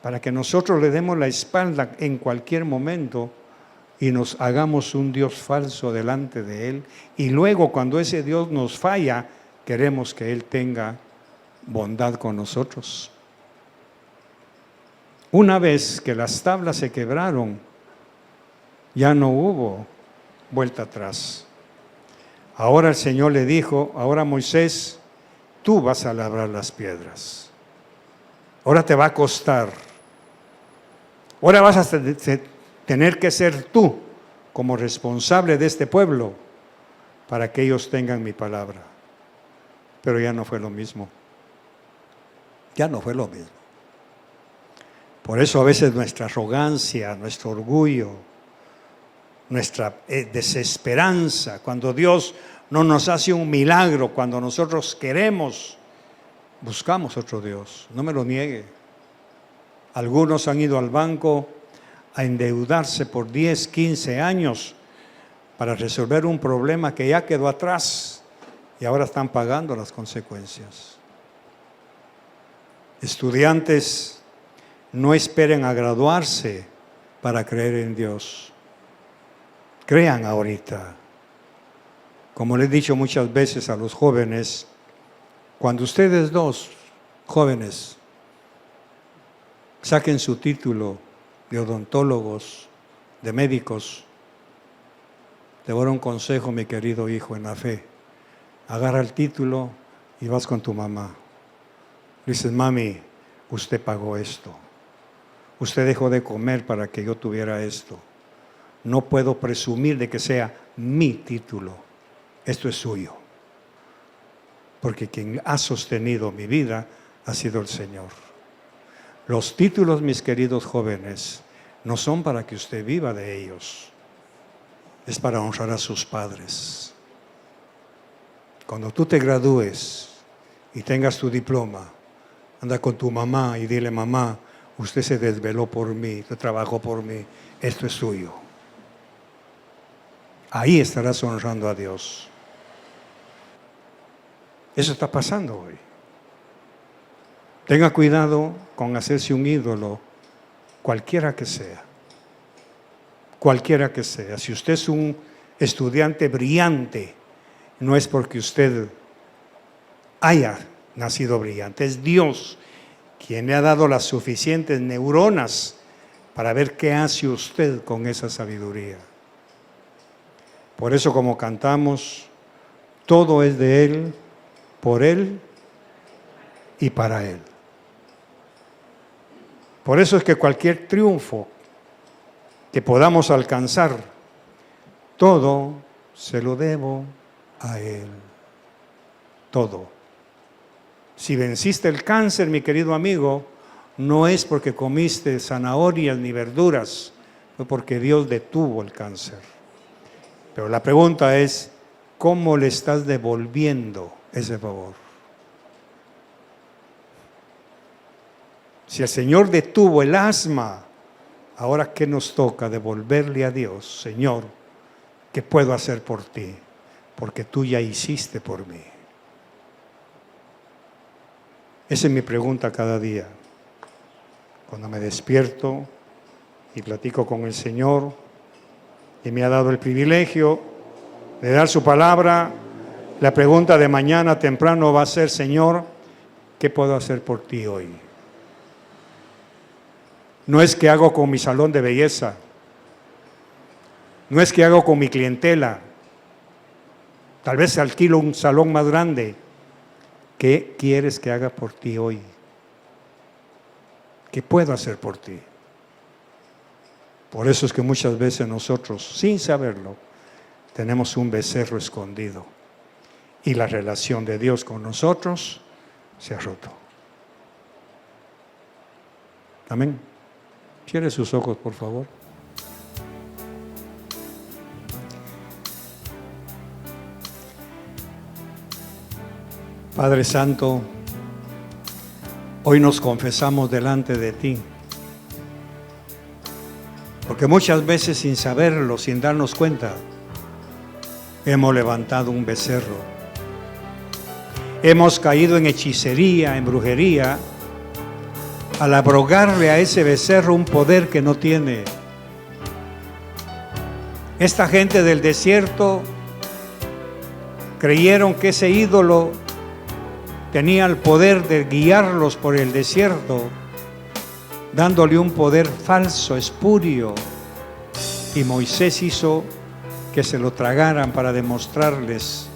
para que nosotros le demos la espalda en cualquier momento y nos hagamos un Dios falso delante de Él? Y luego, cuando ese Dios nos falla, queremos que Él tenga bondad con nosotros. Una vez que las tablas se quebraron, ya no hubo vuelta atrás. Ahora el Señor le dijo: ahora Moisés, tú vas a labrar las piedras. Ahora te va a costar. Ahora vas a tener que ser tú como responsable de este pueblo para que ellos tengan mi palabra. Pero ya no fue lo mismo. Ya no fue lo mismo. Por eso a veces nuestra arrogancia, nuestro orgullo, nuestra desesperanza, cuando Dios no nos hace un milagro, cuando nosotros queremos, buscamos otro Dios. No me lo niegue. Algunos han ido al banco a endeudarse por 10, 15 años para resolver un problema que ya quedó atrás y ahora están pagando las consecuencias. Estudiantes, no esperen a graduarse para creer en Dios. Crean ahorita. Como le he dicho muchas veces a los jóvenes, cuando ustedes dos jóvenes saquen su título de odontólogos, de médicos, te voy a dar un consejo, mi querido hijo en la fe. Agarra el título y vas con tu mamá. Dices: mami, usted pagó esto. Usted dejó de comer para que yo tuviera esto. No puedo presumir de que sea mi título. Esto es suyo. Porque quien ha sostenido mi vida ha sido el Señor. Los títulos, mis queridos jóvenes, no son para que usted viva de ellos. Es para honrar a sus padres. Cuando tú te gradúes y tengas tu diploma, anda con tu mamá y dile: mamá, usted se desveló por mí, usted trabajó por mí, esto es suyo. Ahí estarás honrando a Dios. Eso está pasando hoy. Tenga cuidado con hacerse un ídolo, cualquiera que sea. Cualquiera que sea. Si usted es un estudiante brillante, no es porque usted haya nacido brillante, es Dios quien le ha dado las suficientes neuronas para ver qué hace usted con esa sabiduría. Por eso, como cantamos, todo es de Él, por Él y para Él. Por eso es que cualquier triunfo que podamos alcanzar, todo se lo debo a Él. Todo. Si venciste el cáncer, mi querido amigo, no es porque comiste zanahorias ni verduras, fue porque Dios detuvo el cáncer. Pero la pregunta es, ¿cómo le estás devolviendo ese favor? Si el Señor detuvo el asma, ahora ¿qué nos toca? Devolverle a Dios. Señor, ¿qué puedo hacer por ti? Porque tú ya hiciste por mí. Esa es mi pregunta cada día. Cuando me despierto y platico con el Señor, y me ha dado el privilegio de dar su palabra, la pregunta de mañana temprano va a ser, Señor, ¿qué puedo hacer por ti hoy? No es que hago con mi salón de belleza, no es que hago con mi clientela, tal vez alquilo un salón más grande. ¿Qué quieres que haga por ti hoy? ¿Qué puedo hacer por ti? Por eso es que muchas veces nosotros, sin saberlo, tenemos un becerro escondido y la relación de Dios con nosotros se ha roto. Amén. Cierre sus ojos, por favor. Padre Santo, hoy nos confesamos delante de ti, porque muchas veces sin saberlo, sin darnos cuenta, hemos levantado un becerro. Hemos caído en hechicería, en brujería, al abrogarle a ese becerro un poder que no tiene. Esta gente del desierto creyeron que ese ídolo tenía el poder de guiarlos por el desierto, dándole un poder falso, espurio, y Moisés hizo que se lo tragaran para demostrarles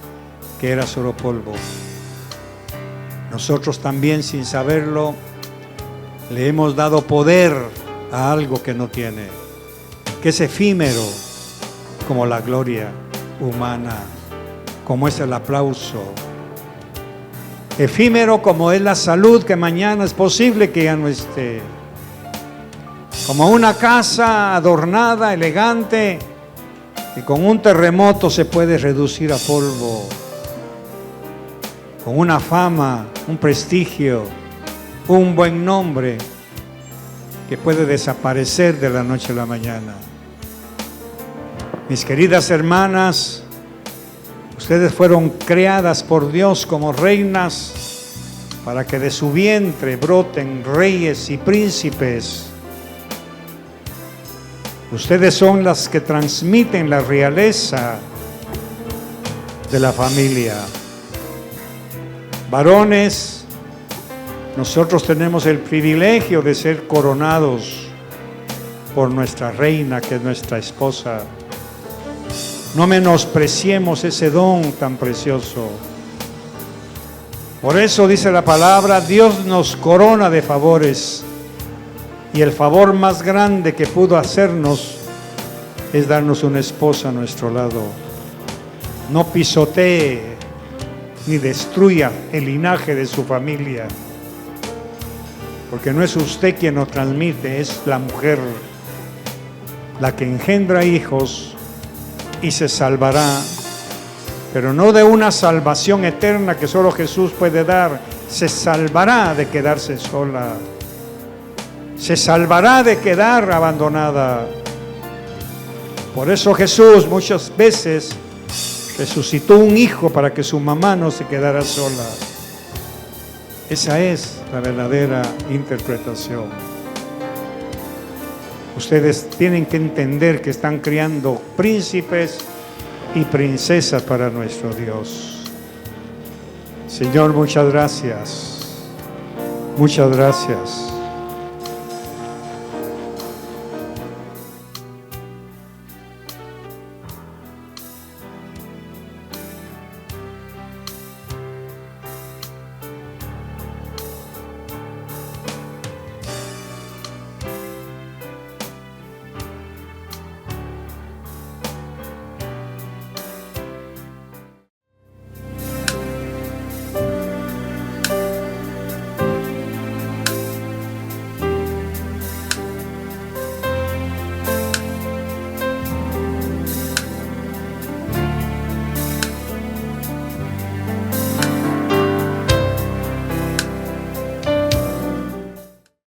que era solo polvo. Nosotros también, sin saberlo, le hemos dado poder a algo que no tiene, que es efímero como la gloria humana, como es el aplauso, efímero como es la salud, que mañana es posible que ya no esté, como una casa adornada, elegante, que con un terremoto se puede reducir a polvo, con una fama, un prestigio, un buen nombre, que puede desaparecer de la noche a la mañana. Mis queridas hermanas, ustedes fueron creadas por Dios como reinas para que de su vientre broten reyes y príncipes. Ustedes son las que transmiten la realeza de la familia. Varones, nosotros tenemos el privilegio de ser coronados por nuestra reina, que es nuestra esposa. No menospreciemos ese don tan precioso. Por eso dice la palabra, Dios nos corona de favores, y el favor más grande que pudo hacernos es darnos una esposa a nuestro lado. No pisotee ni destruya el linaje de su familia, porque no es usted quien lo transmite, es la mujer la que engendra hijos y se salvará, pero no de una salvación eterna que solo Jesús puede dar. Se salvará de quedarse sola, se salvará de quedar abandonada. Por eso Jesús muchas veces resucitó un hijo para que su mamá no se quedara sola. Esa es la verdadera interpretación. Ustedes tienen que entender que están criando príncipes y princesa para nuestro Dios. Señor, muchas gracias. Muchas gracias.